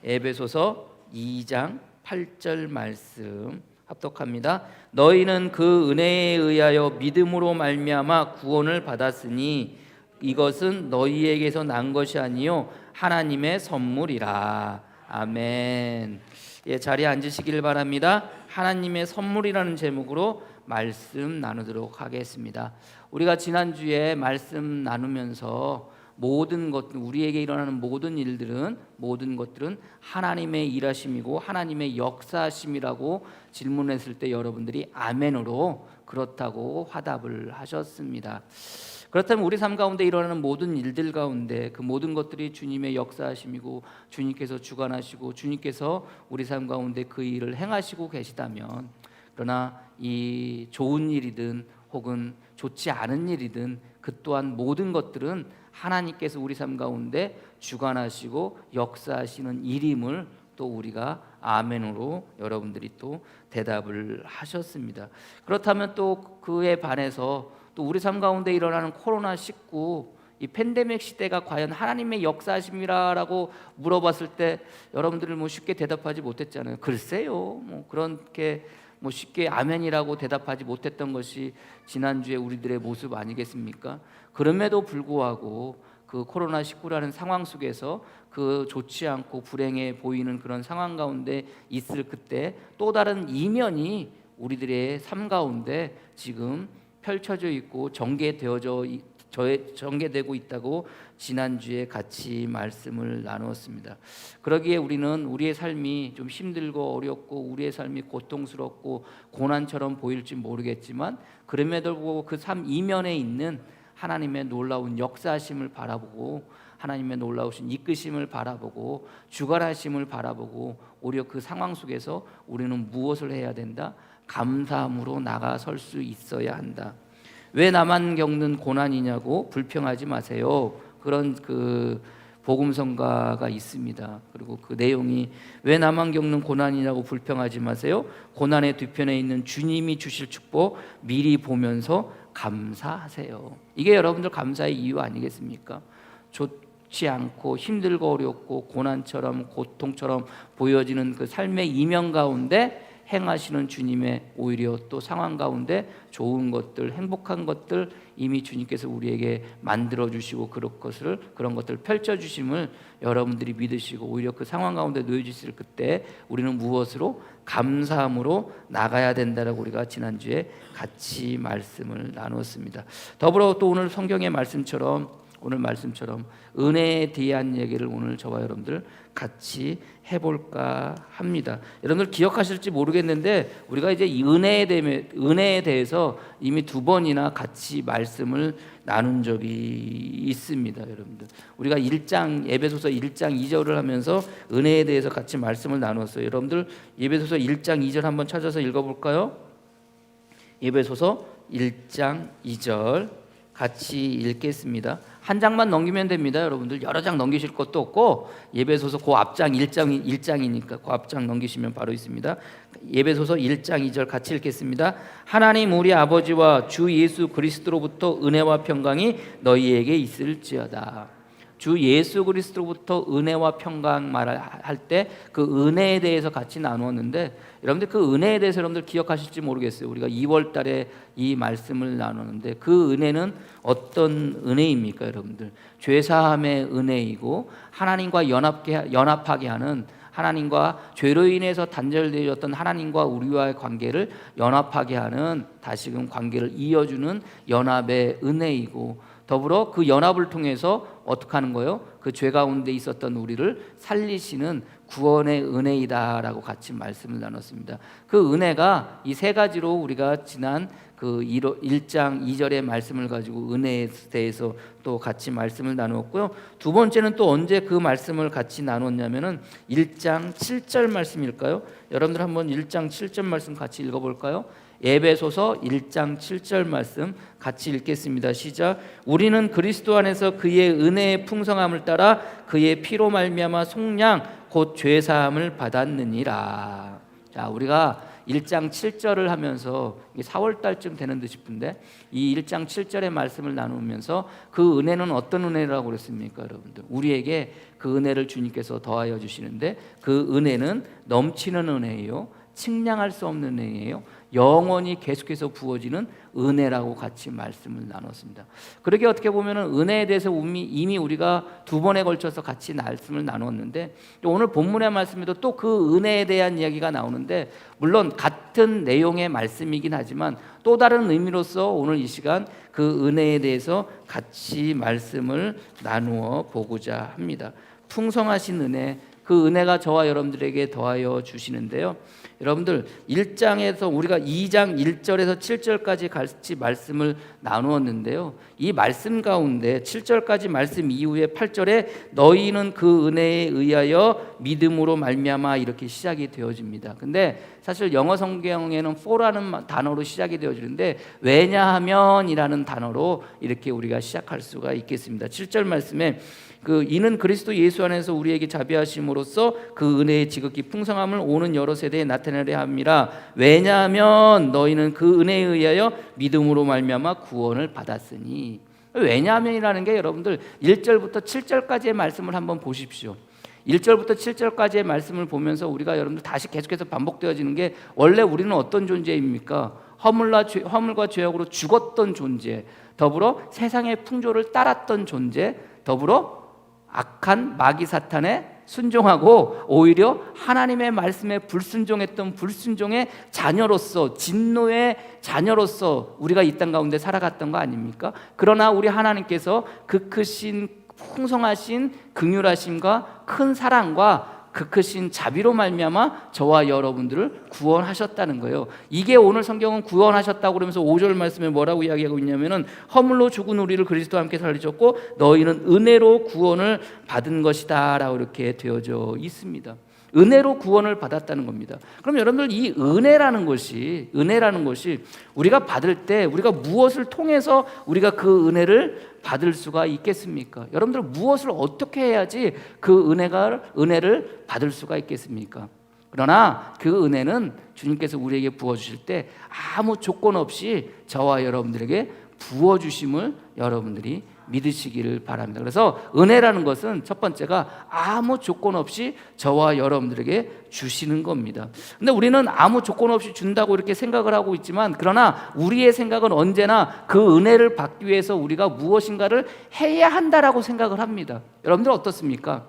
에베소서 2장 8절 말씀 합독합니다. 너희는 그 은혜에 의하여 믿음으로 말미암아 구원을 받았으니 이것은 너희에게서 난 것이 아니요 하나님의 선물이라. 아멘. 자리에 앉으시길 바랍니다. 하나님의 선물이라는 제목으로 말씀 나누도록 하겠습니다. 우리가 지난주에 말씀 나누면서 모든 것, 우리에게 일어나는 모든 것들은 하나님의 일하심이고 하나님의 역사심이라고 질문했을 때 여러분들이 아멘으로 그렇다고 화답을 하셨습니다. 그렇다면 우리 삶 가운데 일어나는 모든 일들 가운데 그 모든 것들이 주님의 역사하심이고 주님께서 주관하시고 주님께서 우리 삶 가운데 그 일을 행하시고 계시다면, 그러나 이 좋은 일이든 혹은 좋지 않은 일이든 그 또한 모든 것들은 하나님께서 우리 삶 가운데 주관하시고 역사하시는 일임을 또 우리가 아멘으로 여러분들이 또 대답을 하셨습니다. 그렇다면 또 그에 반해서 또 우리 삶 가운데 일어나는 코로나19 이 팬데믹 시대가 과연 하나님의 역사심이라고 물어봤을 때 여러분들은 쉽게 대답하지 못했잖아요. 글쎄요, 그렇게 쉽게 아멘이라고 대답하지 못했던 것이 지난주에 우리들의 모습 아니겠습니까? 그럼에도 불구하고 그 코로나19라는 상황 속에서 그 좋지 않고 불행해 보이는 그런 상황 가운데 있을 그때 또 다른 이면이 우리들의 삶 가운데 지금 펼쳐져 있고 전개되고 있다고 지난주에 같이 말씀을 나누었습니다. 그러기에 우리는 우리의 삶이 좀 힘들고 어렵고 우리의 삶이 고통스럽고 고난처럼 보일지 모르겠지만 그럼에도 불구하고 그 삶 이면에 있는 하나님의 놀라운 역사하심을 바라보고 하나님의 놀라우신 이끄심을 바라보고 주관하심을 바라보고 오히려 그 상황 속에서 우리는 무엇을 해야 된다? 감사함으로 나가설 수 있어야 한다. 왜 나만 겪는 고난이냐고 불평하지 마세요. 그런 그 복음성가가 있습니다. 그리고 그 내용이 왜 나만 겪는 고난이냐고 불평하지 마세요. 고난의 뒤편에 있는 주님이 주실 축복 미리 보면서 감사하세요. 이게 여러분들 감사의 이유 아니겠습니까? 좋지 않고 힘들고 어렵고 고난처럼 고통처럼 보여지는 그 삶의 이면 가운데 행하시는 주님의 오히려 또 상황 가운데 좋은 것들, 행복한 것들 이미 주님께서 우리에게 만들어 주시고 그런 것들을 펼쳐 주심을 여러분들이 믿으시고 오히려 그 상황 가운데 놓여 주실 그때 우리는 무엇으로? 감사함으로 나가야 된다라고 우리가 지난주에 같이 말씀을 나누었습니다. 더불어 또 오늘 성경의 말씀처럼 은혜에 대한 얘기를 오늘 저와 여러분들 같이 해볼까 합니다. 여러분들 기억하실지 모르겠는데 우리가 이제 이 은혜에 대해서 이미 2번이나 같이 말씀을 나눈 적이 있습니다. 여러분들 우리가 에베소서 1장 2절을 하면서 은혜에 대해서 같이 말씀을 나눴어요. 여러분들 에베소서 1장 2절 한번 찾아서 읽어볼까요? 에베소서 1장 2절 같이 읽겠습니다. 한 장만 넘기면 됩니다. 여러분들 여러 장 넘기실 것도 없고 에베소서 그 앞장 1장이니까 그 앞장 넘기시면 바로 있습니다. 에베소서 1장 2절 같이 읽겠습니다. 하나님 우리 아버지와 주 예수 그리스도로부터 은혜와 평강이 너희에게 있을지어다. 주 예수 그리스도로부터 은혜와 평강 말할 때 그 은혜에 대해서 같이 나누었는데 여러분들 그 은혜에 대해서 여러분들 기억하실지 모르겠어요. 우리가 2월 달에 이 말씀을 나누는데 그 은혜는 어떤 은혜입니까? 여러분들 죄사함의 은혜이고 하나님과 연합하게 하는 하나님과 죄로 인해서 단절되었던 하나님과 우리와의 관계를 연합하게 하는 다시금 관계를 이어주는 연합의 은혜이고 더불어 그 연합을 통해서 어떻게 하는 거예요? 그 죄 가운데 있었던 우리를 살리시는 구원의 은혜이다라고 같이 말씀을 나눴습니다. 그 은혜가 이 세 가지로 우리가 지난 그 1장 2절의 말씀을 가지고 은혜에 대해서 또 같이 말씀을 나누었고요. 2번째는 또 언제 그 말씀을 같이 나눴냐면은 1장 7절 말씀일까요? 여러분들 한번 1장 7절 말씀 같이 읽어볼까요? 에베소서 1장 7절 말씀 같이 읽겠습니다. 시작. 우리는 그리스도 안에서 그의 은혜의 풍성함을 따라 그의 피로 말미암아 속량 곧 죄사함을 받았느니라. 자, 우리가 1장 7절을 하면서 4월 달쯤 되는 듯 싶은데 이 1장 7절의 말씀을 나누면서 그 은혜는 어떤 은혜라고 그랬습니까, 여러분들? 우리에게 그 은혜를 주님께서 더하여 주시는데 그 은혜는 넘치는 은혜예요. 측량할 수 없는 은혜예요. 영원히 계속해서 부어지는 은혜라고 같이 말씀을 나눴습니다. 그렇게 어떻게 보면 은혜에 대해서 이미 우리가 2번에 걸쳐서 같이 말씀을 나눴는데 오늘 본문의 말씀에도 또 그 은혜에 대한 이야기가 나오는데 물론 같은 내용의 말씀이긴 하지만 또 다른 의미로서 오늘 이 시간 그 은혜에 대해서 같이 말씀을 나누어 보고자 합니다. 풍성하신 은혜, 그 은혜가 저와 여러분들에게 더하여 주시는데요. 여러분들 1장에서 우리가 2장 1절에서 7절까지 같이 말씀을 나누었는데요. 이 말씀 가운데 7절까지 말씀 이후에 8절에 너희는 그 은혜에 의하여 믿음으로 말미암아 이렇게 시작이 되어집니다. 근데 사실 영어 성경에는 for라는 단어로 시작이 되어지는데 왜냐하면이라는 단어로 이렇게 우리가 시작할 수가 있겠습니다. 7절 말씀에 이는 그리스도 예수 안에서 우리에게 자비하심으로써 그 은혜의 지극히 풍성함을 오는 여러 세대에 나타내려 함이라. 왜냐하면 너희는 그 은혜에 의하여 믿음으로 말미암아 구원을 받았으니. 왜냐하면이라는 게 여러분들 1절부터 7절까지의 말씀을 한번 보십시오. 1절부터 7절까지의 말씀을 보면서 우리가 여러분들 다시 계속해서 반복되어지는 게 원래 우리는 어떤 존재입니까? 허물과 죄악으로 죽었던 존재, 더불어 세상의 풍조를 따랐던 존재, 더불어 악한 마귀 사탄에 순종하고 오히려 하나님의 말씀에 불순종했던 불순종의 자녀로서, 진노의 자녀로서 우리가 이 땅 가운데 살아갔던 거 아닙니까? 그러나 우리 하나님께서 그 크신 풍성하신 긍휼하심과 큰 사랑과 그 크신 자비로 말미암아 저와 여러분들을 구원하셨다는 거예요. 이게 오늘 성경은 구원하셨다고 그러면서 5절 말씀에 뭐라고 이야기하고 있냐면은 허물로 죽은 우리를 그리스도와 함께 살리셨고 너희는 은혜로 구원을 받은 것이다 라고 이렇게 되어져 있습니다. 은혜로 구원을 받았다는 겁니다. 그럼 여러분들 이 은혜라는 것이 우리가 받을 때 우리가 무엇을 통해서 우리가 그 은혜를 받을 수가 있겠습니까? 여러분들 무엇을 어떻게 해야지 그 은혜를 받을 수가 있겠습니까? 그러나 그 은혜는 주님께서 우리에게 부어주실 때 아무 조건 없이 저와 여러분들에게 부어주심을 여러분들이 믿으시기를 바랍니다. 그래서 은혜라는 것은 첫 번째가 아무 조건 없이 저와 여러분들에게 주시는 겁니다. 근데 우리는 아무 조건 없이 준다고 이렇게 생각을 하고 있지만 그러나 우리의 생각은 언제나 그 은혜를 받기 위해서 우리가 무엇인가를 해야 한다라고 생각을 합니다. 여러분들 어떻습니까?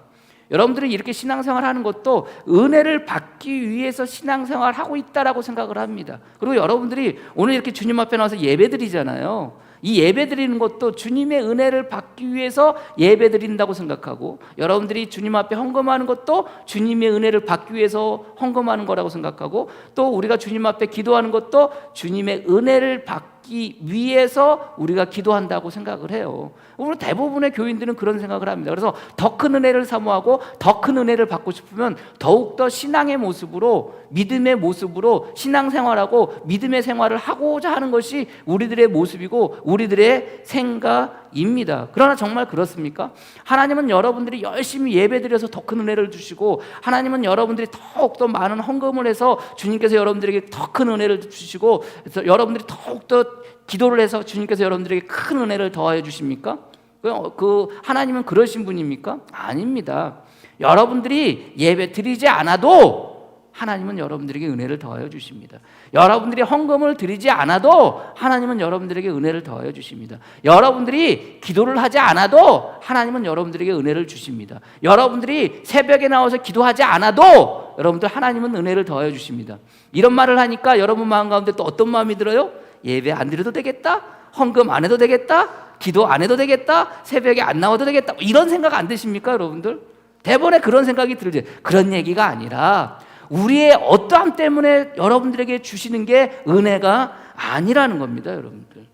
여러분들이 이렇게 신앙생활 하는 것도 은혜를 받기 위해서 신앙생활 하고 있다라고 생각을 합니다. 그리고 여러분들이 오늘 이렇게 주님 앞에 나와서 예배드리잖아요. 이 예배드리는 것도 주님의 은혜를 받기 위해서 예배드린다고 생각하고 여러분들이 주님 앞에 헌금하는 것도 주님의 은혜를 받기 위해서 헌금하는 거라고 생각하고 또 우리가 주님 앞에 기도하는 것도 주님의 은혜를 받기 위해서 우리가 기도한다고 생각을 해요. 오늘 대부분의 교인들은 그런 생각을 합니다. 그래서 더 큰 은혜를 사모하고 더 큰 은혜를 받고 싶으면 더욱더 신앙의 모습으로 믿음의 모습으로 신앙생활하고 믿음의 생활을 하고자 하는 것이 우리들의 모습이고 우리들의 생각입니다. 그러나 정말 그렇습니까? 하나님은 여러분들이 열심히 예배드려서 더 큰 은혜를 주시고 하나님은 여러분들이 더욱더 많은 헌금을 해서 주님께서 여러분들에게 더 큰 은혜를 주시고 그래서 여러분들이 더욱더 기도를 해서 주님께서 여러분들에게 큰 은혜를 더하여 주십니까? 하나님은 그러신 분입니까? 아닙니다. 여러분들이 예배 드리지 않아도 하나님은 여러분들에게 은혜를 더하여 주십니다. 여러분들이 헌금을 드리지 않아도 하나님은 여러분들에게 은혜를 더하여 주십니다. 여러분들이 기도를 하지 않아도 하나님은 여러분들에게 은혜를 주십니다. 여러분들이 새벽에 나와서 기도하지 않아도 여러분들 하나님은 은혜를 더하여 주십니다. 이런 말을 하니까 여러분 마음 가운데 또 어떤 마음이 들어요? 예배 안 드려도 되겠다? 헌금 안 해도 되겠다? 기도 안 해도 되겠다? 새벽에 안 나와도 되겠다? 이런 생각 안 드십니까, 여러분들? 대번에 그런 생각이 들지. 그런 얘기가 아니라 우리의 어떠함 때문에 여러분들에게 주시는 게 은혜가 아니라는 겁니다, 여러분들.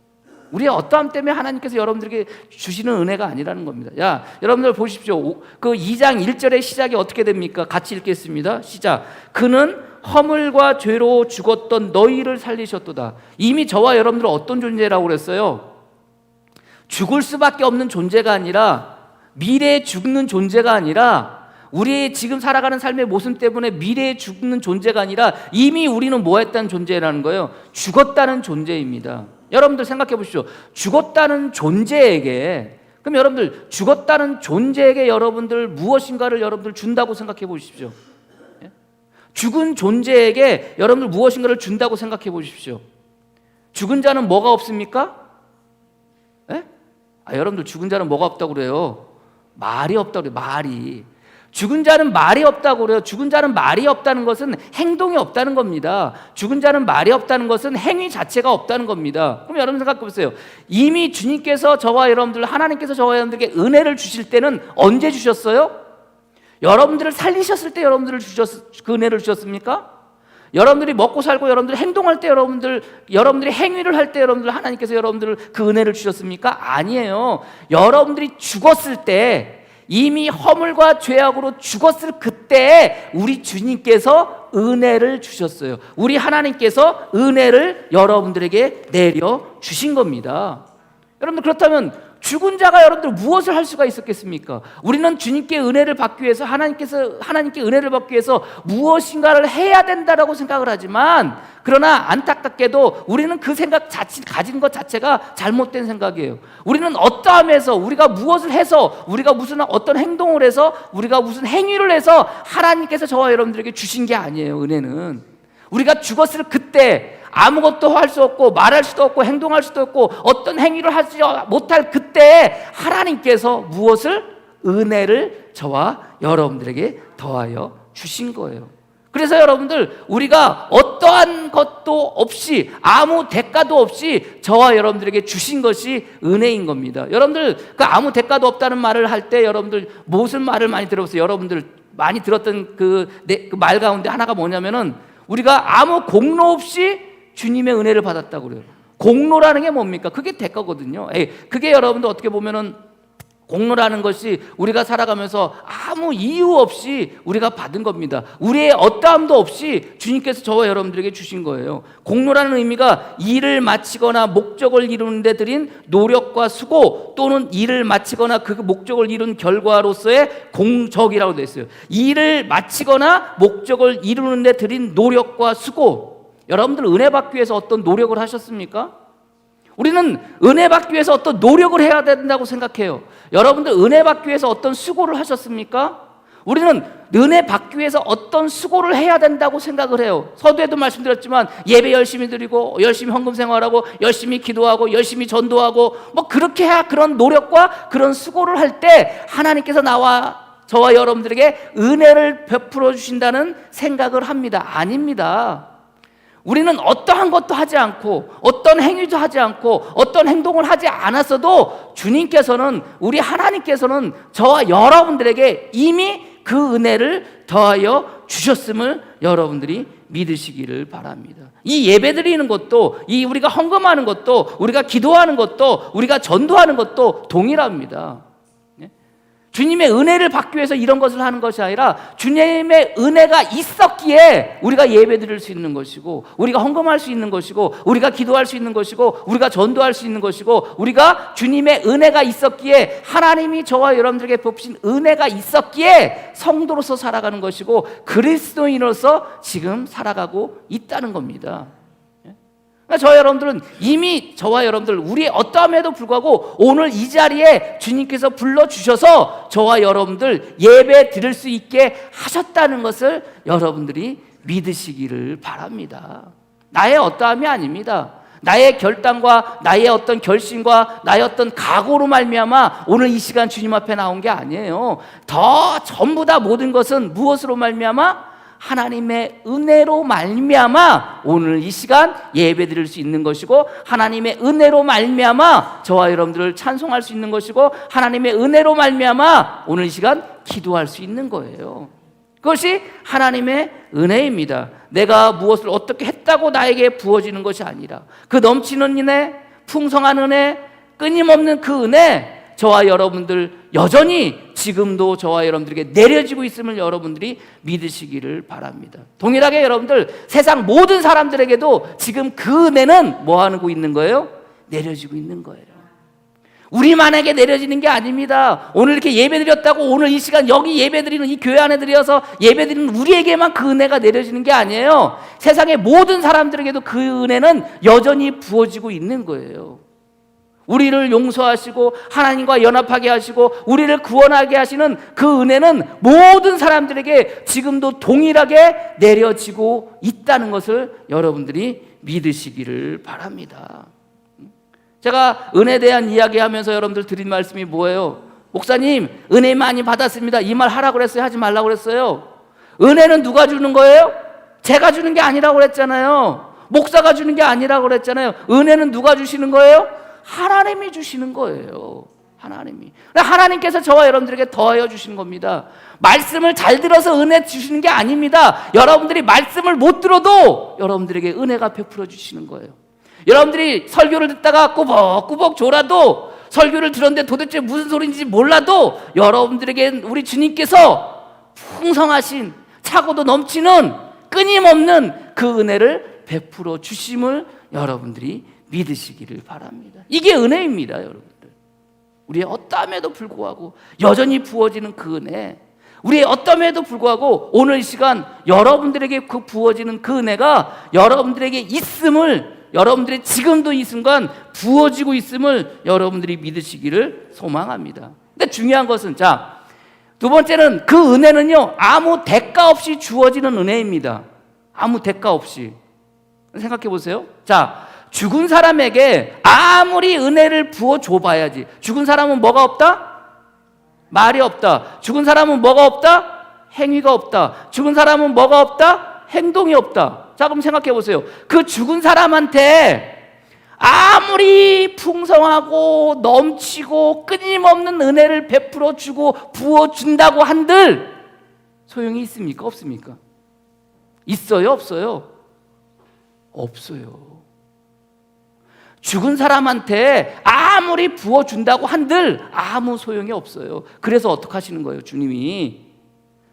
우리의 어떠함 때문에 하나님께서 여러분들에게 주시는 은혜가 아니라는 겁니다. 여러분들 보십시오. 그 2장 1절의 시작이 어떻게 됩니까? 같이 읽겠습니다. 시작. 그는 허물과 죄로 죽었던 너희를 살리셨도다. 이미 저와 여러분들은 어떤 존재라고 그랬어요? 죽을 수밖에 없는 존재가 아니라 미래에 죽는 존재가 아니라 우리 지금 살아가는 삶의 모습 때문에 미래에 죽는 존재가 아니라 이미 우리는 뭐 했다는 존재라는 거예요. 죽었다는 존재입니다. 여러분들 생각해 보십시오. 죽었다는 존재에게, 그럼 여러분들 죽었다는 존재에게 여러분들 무엇인가를 여러분들 준다고 생각해 보십시오. 죽은 존재에게 여러분들 무엇인가를 준다고 생각해 보십시오. 죽은 자는 뭐가 없습니까? 여러분들 죽은 자는 뭐가 없다고 그래요? 말이 없다고 그래요. 말이. 죽은 자는 말이 없다고 그래요. 죽은 자는 말이 없다는 것은 행동이 없다는 겁니다. 죽은 자는 말이 없다는 것은 행위 자체가 없다는 겁니다. 그럼 여러분 생각해 보세요. 이미 주님께서 저와 여러분들, 하나님께서 저와 여러분들에게 은혜를 주실 때는 언제 주셨어요? 여러분들을 살리셨을 때 그 은혜를 주셨습니까? 여러분들이 먹고 살고 여러분들이 행동할 때 여러분들이 행위를 할 때 하나님께서 여러분들을 그 은혜를 주셨습니까? 아니에요. 여러분들이 죽었을 때, 이미 허물과 죄악으로 죽었을 그때 우리 주님께서 은혜를 주셨어요. 우리 하나님께서 은혜를 여러분들에게 내려 주신 겁니다. 여러분들, 그렇다면 죽은 자가 여러분들 무엇을 할 수가 있었겠습니까? 우리는 주님께 은혜를 받기 위해서, 하나님께 은혜를 받기 위해서 무엇인가를 해야 된다라고 생각을 하지만, 그러나 안타깝게도 우리는 그 생각 가진 것 자체가 잘못된 생각이에요. 우리는 어떠함에서, 우리가 무엇을 해서, 우리가 무슨 어떤 행동을 해서, 우리가 무슨 행위를 해서 하나님께서 저와 여러분들에게 주신 게 아니에요. 은혜는 우리가 죽었을 그때, 아무것도 할 수 없고 말할 수도 없고 행동할 수도 없고 어떤 행위를 하지 못할 그때 하나님께서 무엇을? 은혜를 저와 여러분들에게 더하여 주신 거예요. 그래서 여러분들, 우리가 어떠한 것도 없이, 아무 대가도 없이 저와 여러분들에게 주신 것이 은혜인 겁니다. 여러분들, 그 아무 대가도 없다는 말을 할 때 여러분들 무슨 말을 많이 들어보세요? 여러분들 많이 들었던 그 말 가운데 하나가 뭐냐면은, 우리가 아무 공로 없이 주님의 은혜를 받았다고 그래요. 공로라는 게 뭡니까? 그게 대가거든요. 그게 여러분들 어떻게 보면은, 공로라는 것이 우리가 살아가면서 아무 이유 없이 우리가 받은 겁니다. 우리의 어떠함도 없이 주님께서 저와 여러분들에게 주신 거예요. 공로라는 의미가 일을 마치거나 목적을 이루는 데 들인 노력과 수고, 또는 일을 마치거나 그 목적을 이룬 결과로서의 공적이라고 되어 있어요. 일을 마치거나 목적을 이루는 데 들인 노력과 수고. 여러분들 은혜 받기 위해서 어떤 노력을 하셨습니까? 우리는 은혜 받기 위해서 어떤 노력을 해야 된다고 생각해요. 여러분들 은혜 받기 위해서 어떤 수고를 하셨습니까? 우리는 은혜 받기 위해서 어떤 수고를 해야 된다고 생각을 해요. 서두에도 말씀드렸지만 예배 열심히 드리고 열심히 헌금 생활하고 열심히 기도하고 열심히 전도하고 뭐 그렇게 해야 그런 노력과 그런 수고를 할 때 하나님께서 저와 여러분들에게 은혜를 베풀어 주신다는 생각을 합니다. 아닙니다. 우리는 어떠한 것도 하지 않고 어떤 행위도 하지 않고 어떤 행동을 하지 않았어도 주님께서는, 우리 하나님께서는 저와 여러분들에게 이미 그 은혜를 더하여 주셨음을 여러분들이 믿으시기를 바랍니다. 이 예배드리는 것도, 이 우리가 헌금하는 것도, 우리가 기도하는 것도, 우리가 전도하는 것도 동일합니다. 주님의 은혜를 받기 위해서 이런 것을 하는 것이 아니라 주님의 은혜가 있었기에 우리가 예배드릴 수 있는 것이고, 우리가 헌금할 수 있는 것이고, 우리가 기도할 수 있는 것이고, 우리가 전도할 수 있는 것이고, 우리가 주님의 은혜가 있었기에, 하나님이 저와 여러분들에게 베푸신 은혜가 있었기에 성도로서 살아가는 것이고, 그리스도인으로서 지금 살아가고 있다는 겁니다. 저와 여러분들은 이미, 저와 여러분들, 우리의 어떠함에도 불구하고 오늘 이 자리에 주님께서 불러주셔서 저와 여러분들 예배 드릴 수 있게 하셨다는 것을 여러분들이 믿으시기를 바랍니다. 나의 어떠함이 아닙니다. 나의 결단과 나의 어떤 결심과 나의 어떤 각오로 말미암아 오늘 이 시간 주님 앞에 나온 게 아니에요. 전부 다 모든 것은 무엇으로 말미암아? 하나님의 은혜로 말미암아 오늘 이 시간 예배드릴 수 있는 것이고, 하나님의 은혜로 말미암아 저와 여러분들을 찬송할 수 있는 것이고, 하나님의 은혜로 말미암아 오늘 이 시간 기도할 수 있는 거예요. 그것이 하나님의 은혜입니다. 내가 무엇을 어떻게 했다고 나에게 부어지는 것이 아니라 그 넘치는 은혜, 풍성한 은혜, 끊임없는 그 은혜, 저와 여러분들 여전히 지금도 저와 여러분들에게 내려지고 있음을 여러분들이 믿으시기를 바랍니다. 동일하게 여러분들, 세상 모든 사람들에게도 지금 그 은혜는 뭐 하고 있는 거예요? 내려지고 있는 거예요. 우리만에게 내려지는 게 아닙니다. 오늘 이렇게 예배드렸다고 오늘 이 시간 여기 예배드리는 이 교회 안에 들여서 예배드리는 우리에게만 그 은혜가 내려지는 게 아니에요. 세상의 모든 사람들에게도 그 은혜는 여전히 부어지고 있는 거예요. 우리를 용서하시고 하나님과 연합하게 하시고 우리를 구원하게 하시는 그 은혜는 모든 사람들에게 지금도 동일하게 내려지고 있다는 것을 여러분들이 믿으시기를 바랍니다. 제가 은혜에 대한 이야기하면서 여러분들 드린 말씀이 뭐예요? 목사님, 은혜 많이 받았습니다. 이 말 하라고 그랬어요? 하지 말라고 그랬어요? 은혜는 누가 주는 거예요? 제가 주는 게 아니라고 그랬잖아요. 목사가 주는 게 아니라고 그랬잖아요. 은혜는 누가 주시는 거예요? 하나님이 주시는 거예요. 하나님께서 저와 여러분들에게 더하여 주시는 겁니다. 말씀을 잘 들어서 은혜 주시는 게 아닙니다. 여러분들이 말씀을 못 들어도 여러분들에게 은혜가 베풀어 주시는 거예요. 여러분들이 설교를 듣다가 꾸벅꾸벅 졸아도 설교를 들었는데 도대체 무슨 소리인지 몰라도 여러분들에게 우리 주님께서 풍성하신 차고도 넘치는 끊임없는 그 은혜를 베풀어 주심을 여러분들이 믿으시기를 바랍니다. 이게 은혜입니다, 여러분들. 우리의 어떠함에도 불구하고 여전히 부어지는 그 은혜, 우리의 어떠함에도 불구하고 오늘 이 시간 여러분들에게 그 부어지는 그 은혜가 여러분들에게 있음을, 여러분들이 지금도 이 순간 부어지고 있음을 여러분들이 믿으시기를 소망합니다. 근데 중요한 것은, 자, 두 번째는 그 은혜는요, 아무 대가 없이 주어지는 은혜입니다. 아무 대가 없이. 생각해 보세요. 자, 죽은 사람에게 아무리 은혜를 부어줘 봐야지. 죽은 사람은 뭐가 없다? 말이 없다. 죽은 사람은 뭐가 없다? 행위가 없다. 죽은 사람은 뭐가 없다? 행동이 없다. 자, 그럼 생각해 보세요. 그 죽은 사람한테 아무리 풍성하고 넘치고 끊임없는 은혜를 베풀어 주고 부어준다고 한들 소용이 있습니까? 없습니까? 있어요? 없어요? 없어요. 죽은 사람한테 아무리 부어준다고 한들 아무 소용이 없어요. 그래서 어떻게 하시는 거예요? 주님이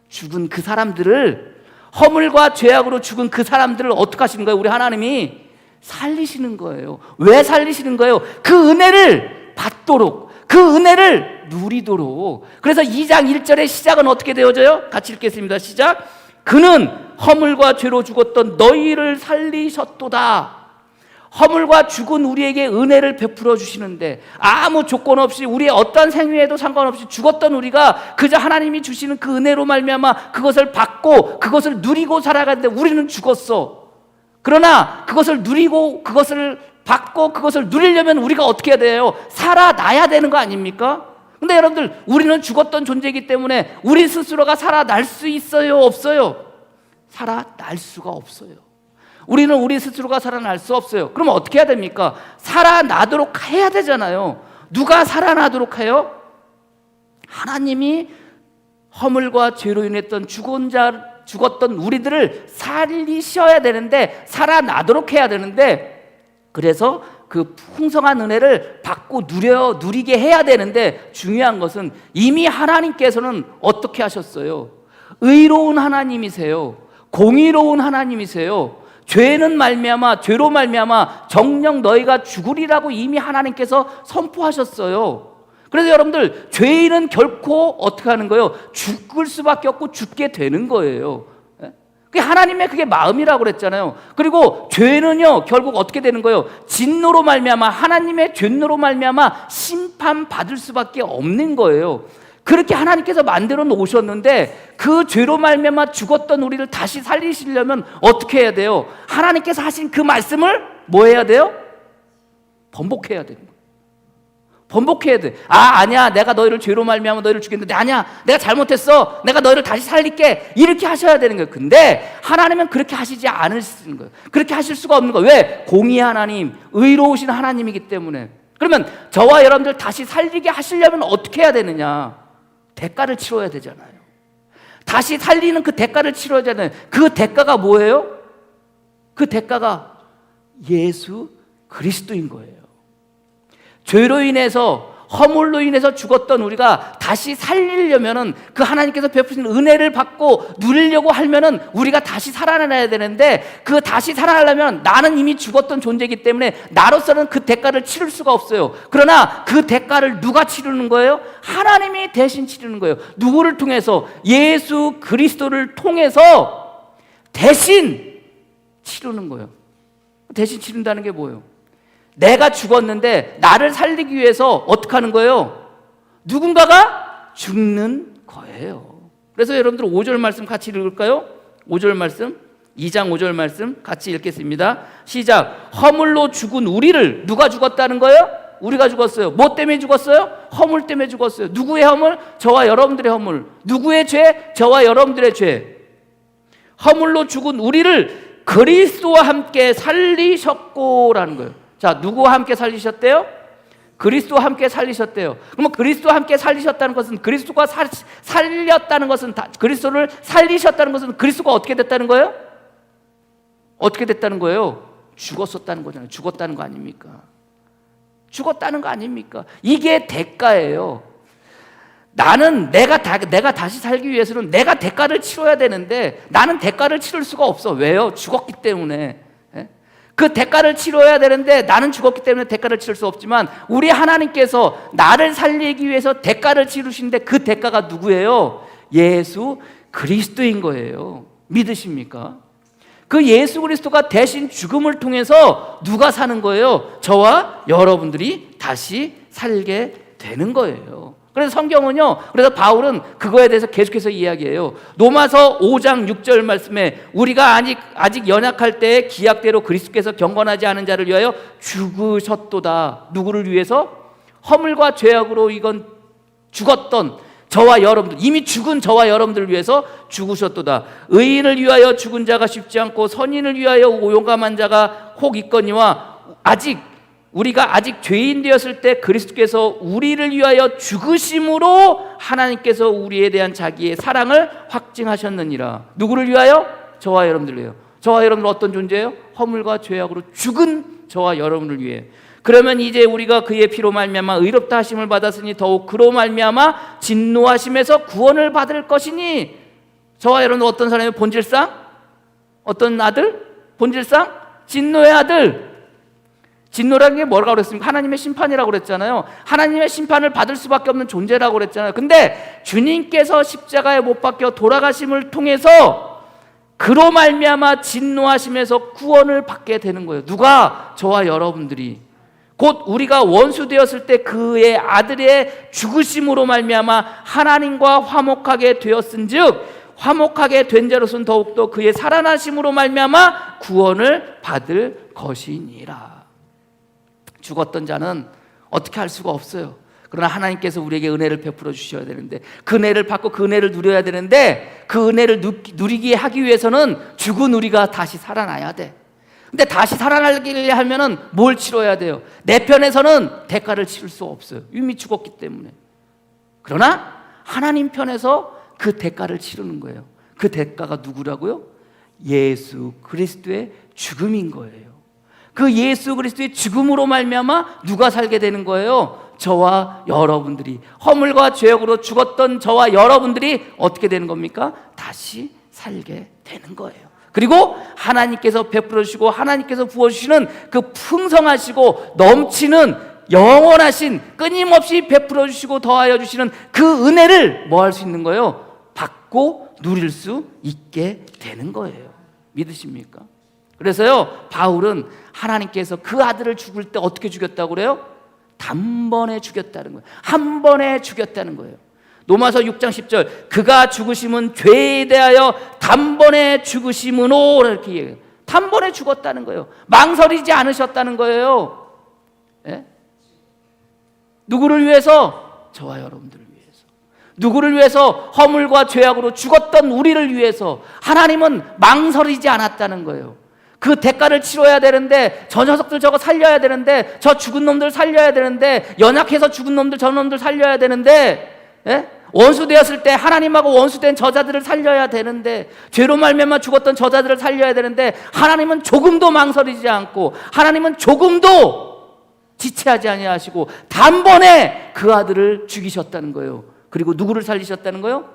죽은 그 사람들을, 허물과 죄악으로 죽은 그 사람들을 어떻게 하시는 거예요? 우리 하나님이 살리시는 거예요. 왜 살리시는 거예요? 그 은혜를 받도록, 그 은혜를 누리도록. 그래서 2장 1절의 시작은 어떻게 되어져요? 같이 읽겠습니다. 시작. 그는 허물과 죄로 죽었던 너희를 살리셨도다. 허물과 죽은 우리에게 은혜를 베풀어 주시는데 아무 조건 없이 우리의 어떤 생애에도 상관없이 죽었던 우리가 그저 하나님이 주시는 그 은혜로 말미암아 그것을 받고 그것을 누리고 살아가는데 우리는 죽었어. 그러나 그것을 누리고 그것을 받고 그것을 누리려면 우리가 어떻게 해야 돼요? 살아나야 되는 거 아닙니까? 근데 여러분들, 우리는 죽었던 존재이기 때문에 우리 스스로가 살아날 수 있어요? 없어요? 살아날 수가 없어요. 우리는 우리 스스로가 살아날 수 없어요. 그럼 어떻게 해야 됩니까? 살아나도록 해야 되잖아요. 누가 살아나도록 해요? 하나님이 허물과 죄로 인했던 죽었던 우리들을 살리셔야 되는데, 살아나도록 해야 되는데, 그래서 그 풍성한 은혜를 받고 누리게 해야 되는데, 중요한 것은 이미 하나님께서는 어떻게 하셨어요? 의로운 하나님이세요. 공의로운 하나님이세요. 죄로 말미암아 정녕 너희가 죽으리라고 이미 하나님께서 선포하셨어요. 그래서 여러분들, 죄인은 결코 어떻게 하는 거예요? 죽을 수밖에 없고 죽게 되는 거예요. 그게 하나님의 그게 마음이라고 그랬잖아요. 그리고 죄는요, 결국 어떻게 되는 거예요? 진노로 말미암아, 하나님의 죄노로 말미암아 심판받을 수밖에 없는 거예요. 그렇게 하나님께서 만들어 놓으셨는데 그 죄로 말미암아 죽었던 우리를 다시 살리시려면 어떻게 해야 돼요? 하나님께서 하신 그 말씀을 뭐 해야 돼요? 번복해야 되는 거예요. 번복해야 돼. 아니야, 내가 너희를 죄로 말미암아 너희를 죽였는데, 아니야, 내가 잘못했어, 내가 너희를 다시 살릴게, 이렇게 하셔야 되는 거예요. 근데 하나님은 그렇게 하시지 않으시는 거예요. 그렇게 하실 수가 없는 거예요. 왜? 공의 하나님, 의로우신 하나님이기 때문에. 그러면 저와 여러분들 다시 살리게 하시려면 어떻게 해야 되느냐? 대가를 치러야 되잖아요. 다시 살리는 그 대가를 치러야 되잖아요. 그 대가가 뭐예요? 그 대가가 예수 그리스도인 거예요. 죄로 인해서 허물로 인해서 죽었던 우리가 다시 살리려면은, 그 하나님께서 베푸신 은혜를 받고 누리려고 하면은 우리가 다시 살아나야 되는데, 그 다시 살아나려면 나는 이미 죽었던 존재이기 때문에 나로서는 그 대가를 치를 수가 없어요. 그러나 그 대가를 누가 치르는 거예요? 하나님이 대신 치르는 거예요. 누구를 통해서? 예수 그리스도를 통해서 대신 치르는 거예요. 대신 치른다는 게 뭐예요? 내가 죽었는데 나를 살리기 위해서 어떻게 하는 거예요? 누군가가 죽는 거예요. 그래서 여러분들 5절 말씀 같이 읽을까요? 5절 말씀, 2장 5절 말씀 같이 읽겠습니다. 시작. 허물로 죽은 우리를, 누가 죽었다는 거예요? 우리가 죽었어요. 뭐 때문에 죽었어요? 허물 때문에 죽었어요. 누구의 허물? 저와 여러분들의 허물. 누구의 죄? 저와 여러분들의 죄. 허물로 죽은 우리를 그리스도와 함께 살리셨고라는 거예요. 자, 누구와 함께 살리셨대요? 그리스도와 함께 살리셨대요. 그러면 그리스도와 함께 살리셨다는 것은, 그리스도가 살렸다는 것은, 그리스도를 살리셨다는 것은 그리스도가 어떻게 됐다는 거예요? 어떻게 됐다는 거예요? 죽었었다는 거잖아요. 죽었다는 거 아닙니까? 죽었다는 거 아닙니까? 이게 대가예요. 나는 내가 다시 살기 위해서는 내가 대가를 치러야 되는데 나는 대가를 치를 수가 없어. 왜요? 죽었기 때문에. 그 대가를 치러야 되는데 나는 죽었기 때문에 대가를 치를 수 없지만, 우리 하나님께서 나를 살리기 위해서 대가를 치르시는데 그 대가가 누구예요? 예수 그리스도인 거예요. 믿으십니까? 그 예수 그리스도가 대신 죽음을 통해서 누가 사는 거예요? 저와 여러분들이 다시 살게 되는 거예요. 그래서 성경은요, 그래서 바울은 그거에 대해서 계속해서 이야기해요. 로마서 5장 6절 말씀에 우리가 아직 연약할 때에 기약대로 그리스도께서 경건하지 않은 자를 위하여 죽으셨도다. 누구를 위해서? 허물과 죄악으로 이건 죽었던 저와 여러분들, 이미 죽은 저와 여러분들을 위해서 죽으셨도다. 의인을 위하여 죽은 자가 쉽지 않고 선인을 위하여 용감한 자가 혹 있거니와, 우리가 아직 죄인 되었을 때 그리스도께서 우리를 위하여 죽으심으로 하나님께서 우리에 대한 자기의 사랑을 확증하셨느니라. 누구를 위하여? 저와 여러분들을 위하여. 저와 여러분들 어떤 존재예요? 허물과 죄악으로 죽은 저와 여러분을 위해. 그러면 이제 우리가 그의 피로 말미암아 의롭다 하심을 받았으니 더욱 그로 말미암아 진노하심에서 구원을 받을 것이니. 저와 여러분 어떤 사람이에요? 본질상? 어떤 아들? 본질상? 진노의 아들. 진노라는 게 뭐라고 그랬습니까? 하나님의 심판이라고 그랬잖아요. 하나님의 심판을 받을 수밖에 없는 존재라고 그랬잖아요. 근데 주님께서 십자가에 못 박혀 돌아가심을 통해서 그로 말미암아 진노하심에서 구원을 받게 되는 거예요. 누가? 저와 여러분들이. 곧 우리가 원수 되었을 때 그의 아들의 죽으심으로 말미암아 하나님과 화목하게 되었은즉, 화목하게 된 자로서는 더욱더 그의 살아나심으로 말미암아 구원을 받을 것이니라. 죽었던 자는 어떻게 할 수가 없어요. 그러나 하나님께서 우리에게 은혜를 베풀어 주셔야 되는데, 그 은혜를 받고 그 은혜를 누려야 되는데, 그 은혜를 누리게 하기 위해서는 죽은 우리가 다시 살아나야 돼. 근데 다시 살아나게 하면은 뭘 치러야 돼요? 내 편에서는 대가를 치를 수 없어요. 이미 죽었기 때문에. 그러나 하나님 편에서 그 대가를 치르는 거예요. 그 대가가 누구라고요? 예수 그리스도의 죽음인 거예요. 그 예수 그리스도의 죽음으로 말미암아 누가 살게 되는 거예요? 저와 여러분들이. 허물과 죄악으로 죽었던 저와 여러분들이 어떻게 되는 겁니까? 다시 살게 되는 거예요. 그리고 하나님께서 베풀어 주시고 하나님께서 부어주시는 그 풍성하시고 넘치는 영원하신, 끊임없이 베풀어 주시고 더하여 주시는 그 은혜를 뭐 할 수 있는 거예요? 받고 누릴 수 있게 되는 거예요. 믿으십니까? 그래서요, 바울은 하나님께서 그 아들을 죽을 때 어떻게 죽였다고 그래요? 단번에 죽였다는 거예요. 한 번에 죽였다는 거예요. 로마서 6장 10절, 그가 죽으심은 죄에 대하여 단번에 죽으심으로, 이렇게 얘기해요. 단번에 죽었다는 거예요. 망설이지 않으셨다는 거예요. 예? 누구를 위해서? 저와 여러분들을 위해서. 누구를 위해서? 허물과 죄악으로 죽었던 우리를 위해서. 하나님은 망설이지 않았다는 거예요. 그 대가를 치러야 되는데, 저 녀석들 저거 살려야 되는데, 저 죽은 놈들 살려야 되는데, 연약해서 죽은 놈들 저 놈들 살려야 되는데, 예? 원수 되었을 때 하나님하고 원수된 저자들을 살려야 되는데, 죄로 말미암아 죽었던 저자들을 살려야 되는데, 하나님은 조금도 망설이지 않고, 하나님은 조금도 지체하지 아니하시고 단번에 그 아들을 죽이셨다는 거예요. 그리고 누구를 살리셨다는 거예요?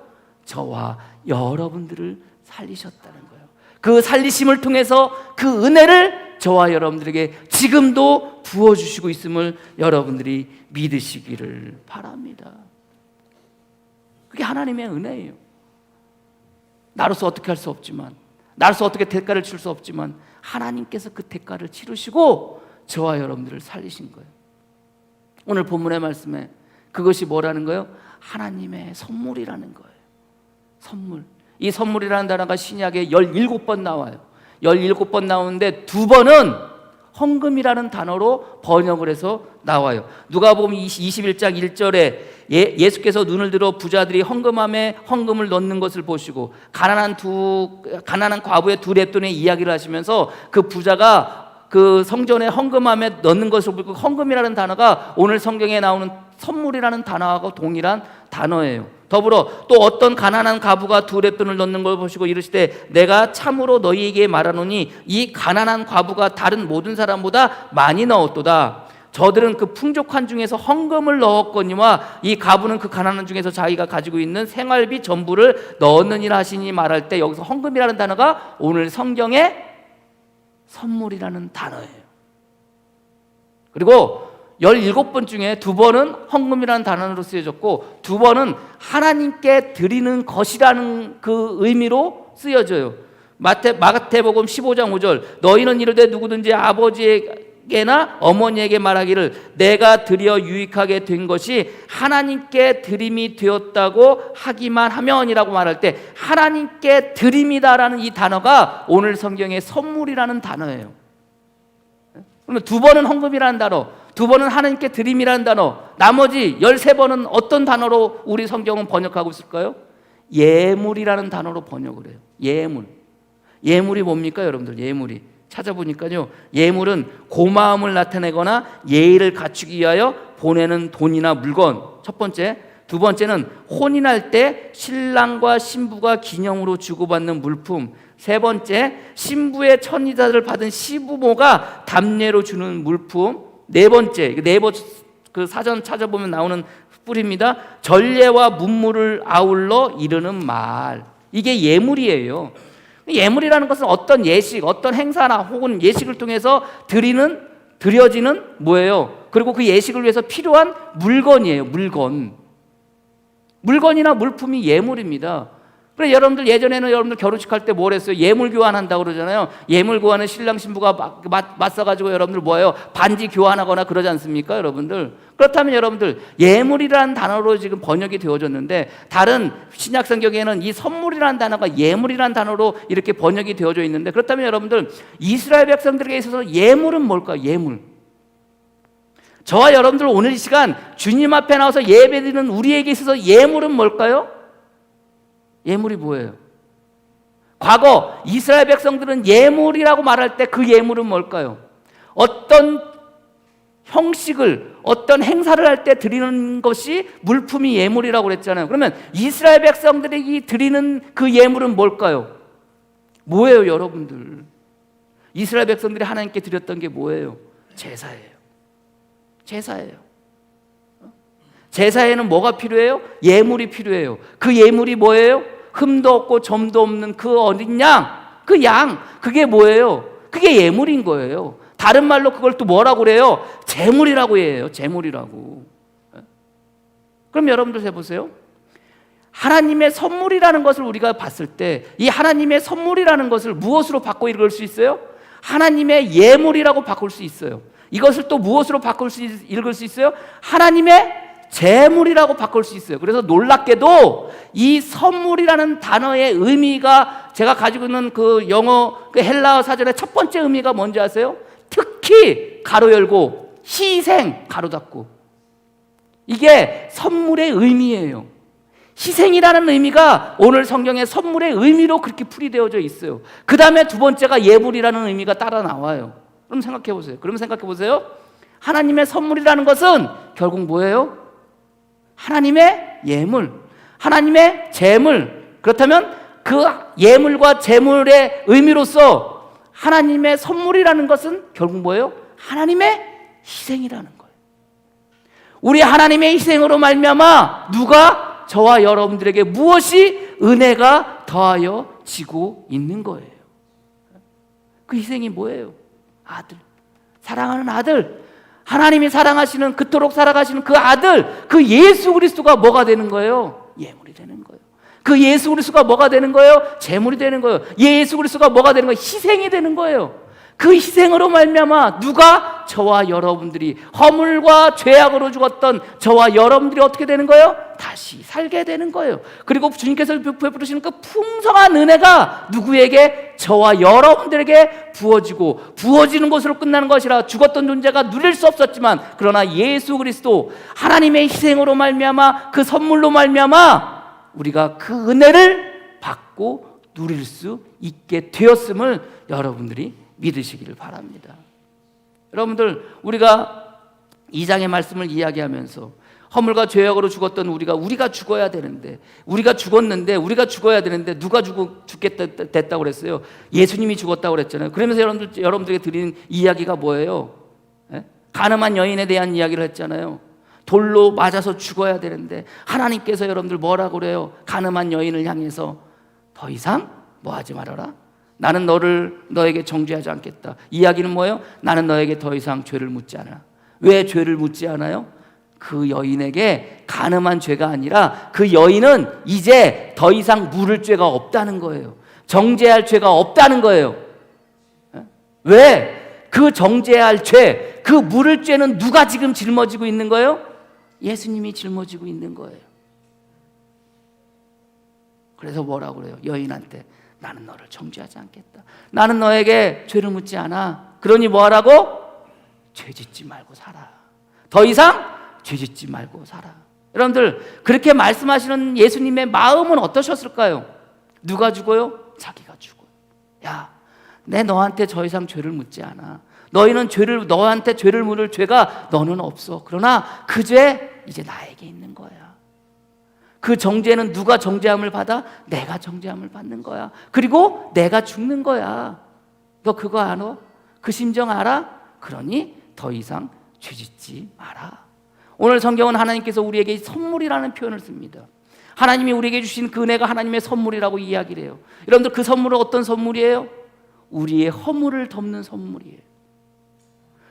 저와 여러분들을 살리셨다는 거예요. 그 살리심을 통해서 그 은혜를 저와 여러분들에게 지금도 부어주시고 있음을 여러분들이 믿으시기를 바랍니다. 그게 하나님의 은혜예요. 나로서 어떻게 할 수 없지만, 나로서 어떻게 대가를 칠 수 없지만 하나님께서 그 대가를 치르시고 저와 여러분들을 살리신 거예요. 오늘 본문의 말씀에 그것이 뭐라는 거예요? 하나님의 선물이라는 거예요. 선물. 이 선물이라는 단어가 신약에 17번 나와요. 17번 나오는데 2번은 헌금이라는 단어로 번역을 해서 나와요. 누가복음 21장 1절에 예수께서 눈을 들어 부자들이 헌금함에 헌금을 넣는 것을 보시고 가난한 과부의 2렙돈의 이야기를 하시면서 그 부자가 그 성전에 헌금함에 넣는 것을 보고 헌금이라는 단어가 오늘 성경에 나오는 선물이라는 단어하고 동일한 단어예요. 더불어 또 어떤 가난한 과부가 2렙돈을 넣는 걸 보시고 이르시되 내가 참으로 너희에게 말하노니 이 가난한 과부가 다른 모든 사람보다 많이 넣었도다. 저들은 그 풍족한 중에서 헌금을 넣었거니와 이 과부는 그 가난한 중에서 자기가 가지고 있는 생활비 전부를 넣었느니라 하시니 말할 때 여기서 헌금이라는 단어가 오늘 성경에 선물이라는 단어예요. 그리고 17번 중에 2번은 헌금이라는 단어로 쓰여졌고 2번은 하나님께 드리는 것이라는 그 의미로 쓰여져요. 마가복음 15장 5절 너희는 이르되 누구든지 아버지에게나 어머니에게 말하기를 내가 드려 유익하게 된 것이 하나님께 드림이 되었다고 하기만 하면이라고 말할 때 하나님께 드림이다라는 이 단어가 오늘 성경의 선물이라는 단어예요. 그러면 2번은 헌금이라는 단어, 2번은 하나님께 드림이라는 단어, 나머지 13번은 어떤 단어로 우리 성경은 번역하고 있을까요? 예물이라는 단어로 번역을 해요. 예물. 예물이 뭡니까 여러분들? 예물이 찾아보니까요, 예물은 고마움을 나타내거나 예의를 갖추기 위하여 보내는 돈이나 물건. 첫 번째. 두 번째는 혼인할 때 신랑과 신부가 기념으로 주고받는 물품. 세 번째, 신부의 천리자를 받은 시부모가 답례로 주는 물품. 네 번째, 그 사전 찾아보면 나오는 뿔입니다. 전례와 문물을 아울러 이르는 말. 이게 예물이에요. 예물이라는 것은 어떤 예식, 어떤 행사나 혹은 예식을 통해서 드려지는 뭐예요? 그리고 그 예식을 위해서 필요한 물건이에요. 물건이나 물품이 예물입니다. 그래 여러분들 예전에는 여러분들 결혼식 할 때 뭘 했어요? 예물 교환한다고 그러잖아요. 예물 교환은 신랑 신부가 맞서가지고 여러분들 뭐예요? 반지 교환하거나 그러지 않습니까 여러분들? 그렇다면 여러분들 예물이라는 단어로 지금 번역이 되어졌는데 다른 신약 성경에는 이 선물이라는 단어가 예물이라는 단어로 이렇게 번역이 되어져 있는데 그렇다면 여러분들 이스라엘 백성들에게 있어서 예물은 뭘까요? 예물. 저와 여러분들 오늘 이 시간 주님 앞에 나와서 예배드리는 우리에게 있어서 예물은 뭘까요? 예물이 뭐예요? 과거 이스라엘 백성들은 예물이라고 말할 때 그 예물은 뭘까요? 어떤 형식을, 어떤 행사를 할 때 드리는 것이 물품이 예물이라고 그랬잖아요. 그러면 이스라엘 백성들에게 드리는 그 예물은 뭘까요? 뭐예요 여러분들? 이스라엘 백성들이 하나님께 드렸던 게 뭐예요? 제사예요. 제사에는 뭐가 필요해요? 예물이 필요해요. 그 예물이 뭐예요? 흠도 없고 점도 없는 그 어린 양, 그 양, 그게 뭐예요? 그게 예물인 거예요. 다른 말로 그걸 또 뭐라고 그래요? 제물이라고 해요. 제물이라고. 그럼 여러분들 해보세요. 하나님의 선물이라는 것을 우리가 봤을 때 이 하나님의 선물이라는 것을 무엇으로 바꿔 읽을 수 있어요? 하나님의 예물이라고 바꿀 수 있어요. 이것을 또 무엇으로 읽을 수 있어요? 하나님의 재물이라고 바꿀 수 있어요. 그래서 놀랍게도 이 선물이라는 단어의 의미가 제가 가지고 있는 그 영어 그 헬라어 사전의 첫 번째 의미가 뭔지 아세요? 특히 가로 열고 희생 가로 닫고. 이게 선물의 의미예요. 희생이라는 의미가 오늘 성경의 선물의 의미로 그렇게 풀이되어져 있어요. 그 다음에 두 번째가 예물이라는 의미가 따라 나와요. 그럼 생각해 보세요. 하나님의 선물이라는 것은 결국 뭐예요? 하나님의 예물, 하나님의 재물. 그렇다면 그 예물과 재물의 의미로서 하나님의 선물이라는 것은 결국 뭐예요? 하나님의 희생이라는 거예요. 우리 하나님의 희생으로 말미암아 누가 저와 여러분들에게 무엇이 은혜가 더하여 지고 있는 거예요. 그 희생이 뭐예요? 아들, 사랑하는 아들, 하나님이 사랑하시는, 그토록 사랑하시는 그 아들, 그 예수 그리스도가 뭐가 되는 거예요? 예물이 되는 거예요. 그 예수 그리스도가 뭐가 되는 거예요? 제물이 되는 거예요. 예수 그리스도가 뭐가 되는 거예요? 희생이 되는 거예요. 그 희생으로 말미암아 누가 저와 여러분들이 허물과 죄악으로 죽었던 저와 여러분들이 어떻게 되는 거예요? 다시 살게 되는 거예요. 그리고 주님께서 베푸시는 그 풍성한 은혜가 누구에게? 저와 여러분들에게 부어지는 것으로 끝나는 것이라. 죽었던 존재가 누릴 수 없었지만 그러나 예수 그리스도 하나님의 희생으로 말미암아 그 선물로 말미암아 우리가 그 은혜를 받고 누릴 수 있게 되었음을 여러분들이 믿으시기를 바랍니다. 여러분들, 우리가 이 장의 말씀을 이야기하면서 허물과 죄악으로 죽었던 우리가 죽어야 되는데, 우리가 죽었는데 우리가 죽어야 되는데 누가 죽겠다 됐다고 그랬어요? 예수님이 죽었다고 그랬잖아요. 그러면서 여러분들에게 드리는 이야기가 뭐예요? 가늠한 여인에 대한 이야기를 했잖아요. 돌로 맞아서 죽어야 되는데 하나님께서 여러분들 뭐라고 그래요? 가늠한 여인을 향해서 더 이상 뭐 하지 말아라. 나는 너에게 정죄하지 않겠다. 이야기는 뭐예요? 나는 너에게 더 이상 죄를 묻지 않아. 왜 죄를 묻지 않아요? 그 여인에게 간음한 죄가 아니라 그 여인은 이제 더 이상 물을 죄가 없다는 거예요. 정죄할 죄가 없다는 거예요. 왜? 그 정죄할 죄, 그 물을 죄는 누가 지금 짊어지고 있는 거예요? 예수님이 짊어지고 있는 거예요. 그래서 뭐라고 그래요? 여인한테 나는 너를 정죄하지 않겠다. 나는 너에게 죄를 묻지 않아. 그러니 뭐 하라고? 죄 짓지 말고 살아. 더 이상 죄 짓지 말고 살아. 여러분들, 그렇게 말씀하시는 예수님의 마음은 어떠셨을까요? 누가 죽어요? 자기가 죽어요. 야, 내 너한테 더 이상 죄를 묻지 않아. 너한테 죄를 물을 죄가 너는 없어. 그러나 그 죄 이제 나에게 있는 거야. 그 정죄는 누가 정죄함을 받아? 내가 정죄함을 받는 거야. 그리고 내가 죽는 거야. 너 그거 알아? 그 심정 알아? 그러니 더 이상 죄 짓지 마라. 오늘 성경은 하나님께서 우리에게 선물이라는 표현을 씁니다. 하나님이 우리에게 주신 그 은혜가 하나님의 선물이라고 이야기를 해요. 여러분들, 그 선물은 어떤 선물이에요? 우리의 허물을 덮는 선물이에요.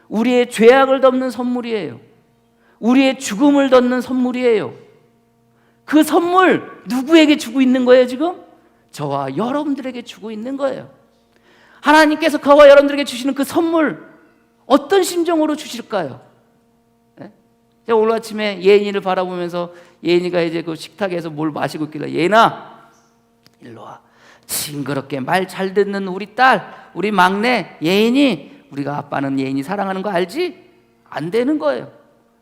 우리의 죄악을 덮는 선물이에요. 우리의 죽음을 덮는 선물이에요. 그 선물 누구에게 주고 있는 거예요 지금? 저와 여러분들에게 주고 있는 거예요. 하나님께서 저와 여러분들에게 주시는 그 선물 어떤 심정으로 주실까요? 제가 오늘 아침에 예인이를 바라보면서 예인이가 이제 그 식탁에서 뭘 마시고 있길래 예인아 일로 와. 징그럽게 말 잘 듣는 우리 딸, 우리 막내 예인이, 우리가 아빠는 예인이 사랑하는 거 알지? 안 되는 거예요.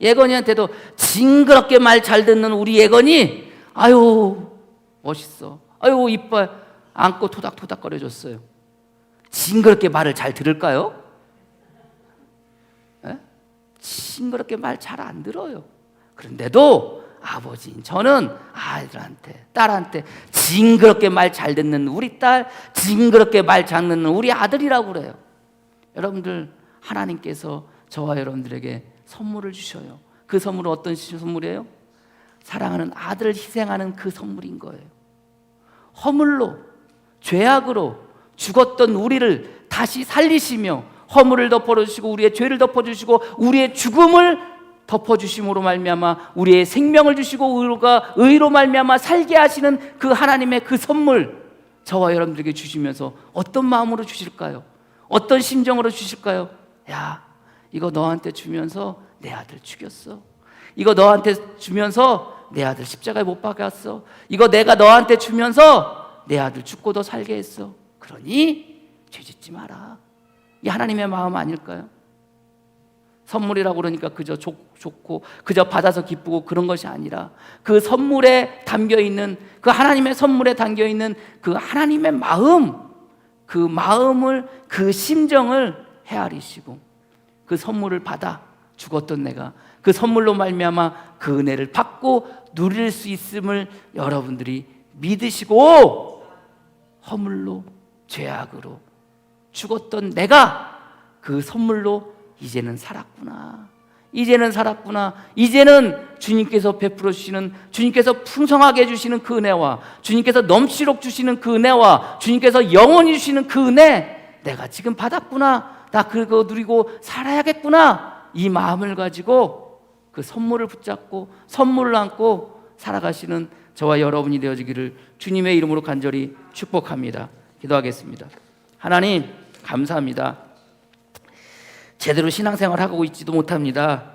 예건이한테도 징그럽게 말 잘 듣는 우리 예건이 아유 멋있어, 아유 이뻐 안고 토닥토닥 거려줬어요. 징그럽게 말을 잘 들을까요? 에? 징그럽게 말 잘 안 들어요. 그런데도 아버지인 저는 아이들한테, 딸한테 징그럽게 말 잘 듣는 우리 딸, 징그럽게 말 잘 듣는 우리 아들이라고 그래요. 여러분들, 하나님께서 저와 여러분들에게 선물을 주셔요. 그 선물은 어떤 선물이에요? 사랑하는 아들을 희생하는 그 선물인 거예요. 허물로, 죄악으로 죽었던 우리를 다시 살리시며 허물을 덮어주시고 우리의 죄를 덮어주시고 우리의 죽음을 덮어주심으로 말미암아 우리의 생명을 주시고 의로 말미암아 살게 하시는 그 하나님의 그 선물, 저와 여러분들에게 주시면서 어떤 마음으로 주실까요? 어떤 심정으로 주실까요? 야, 이거 너한테 주면서 내 아들 죽였어. 이거 너한테 주면서 내 아들 십자가에 못 박았어. 이거 내가 너한테 주면서 내 아들 죽고 더 살게 했어. 그러니 죄 짓지 마라. 이 하나님의 마음 아닐까요? 선물이라고 그러니까 그저 좋고 그저 받아서 기쁘고 그런 것이 아니라 그 선물에 담겨있는, 그 하나님의 선물에 담겨있는 그 하나님의 마음, 그 마음을, 그 심정을 헤아리시고 그 선물을 받아 죽었던 내가 그 선물로 말미암아 그 은혜를 받고 누릴 수 있음을 여러분들이 믿으시고, 허물로 죄악으로 죽었던 내가 그 선물로 이제는 살았구나, 이제는 살았구나. 이제는 주님께서 베풀어 주시는, 주님께서 풍성하게 주시는 그 은혜와 주님께서 넘치도록 주시는 그 은혜와 주님께서 영원히 주시는 그 은혜, 내가 지금 받았구나. 나 그거 누리고 살아야겠구나. 이 마음을 가지고 그 선물을 붙잡고 선물을 안고 살아가시는 저와 여러분이 되어지기를 주님의 이름으로 간절히 축복합니다. 기도하겠습니다. 하나님 감사합니다. 제대로 신앙생활하고 있지도 못합니다.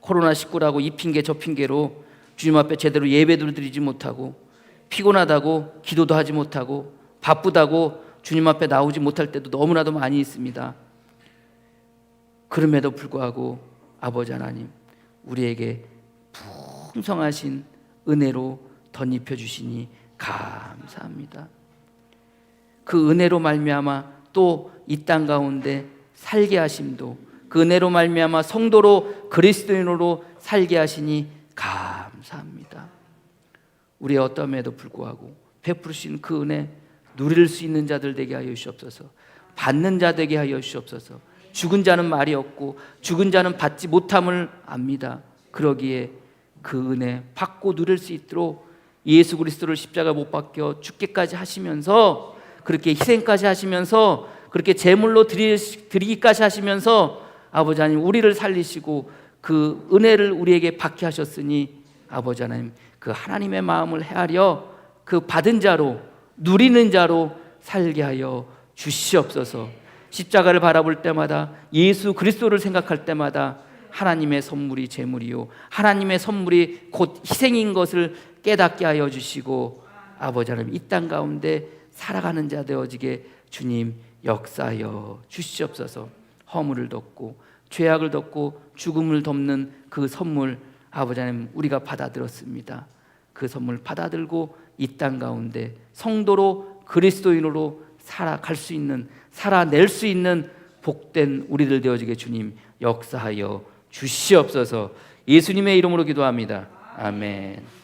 코로나19라고 이 핑계 저 핑계로 주님 앞에 제대로 예배도 드리지 못하고, 피곤하다고 기도도 하지 못하고, 바쁘다고 주님 앞에 나오지 못할 때도 너무나도 많이 있습니다. 그럼에도 불구하고 아버지 하나님, 우리에게 풍성하신 은혜로 덧입혀 주시니 감사합니다. 그 은혜로 말미암아 또 이 땅 가운데 살게 하심도, 그 은혜로 말미암아 성도로 그리스도인으로 살게 하시니 감사합니다. 우리의 어떠함에도 불구하고 베푸르신 그 은혜 누릴 수 있는 자들 되게 하여 주시옵소서. 받는 자 되게 하여 주시옵소서. 죽은 자는 말이 없고 죽은 자는 받지 못함을 압니다. 그러기에 그 은혜 받고 누릴 수 있도록 예수 그리스도를 십자가 못 박혀 죽기까지 하시면서, 그렇게 희생까지 하시면서, 그렇게 제물로 드리기까지 하시면서 아버지 하나님 우리를 살리시고 그 은혜를 우리에게 받게 하셨으니 아버지 하나님, 그 하나님의 마음을 헤아려 그 받은 자로 누리는 자로 살게 하여 주시옵소서. 십자가를 바라볼 때마다, 예수 그리스도를 생각할 때마다 하나님의 선물이 제물이요 하나님의 선물이 곧 희생인 것을 깨닫게 하여 주시고, 아버지 하나님 이 땅 가운데 살아가는 자 되어지게 주님 역사하여 주시옵소서. 허물을 덮고 죄악을 덮고 죽음을 덮는 그 선물, 아버지 하나님 우리가 받아들였습니다. 그 선물 받아들고 이 땅 가운데 성도로 그리스도인으로 살아갈 수 있는, 살아낼 수 있는 복된 우리들 되어지게 주님 역사하여 주시옵소서. 예수님의 이름으로 기도합니다. 아멘.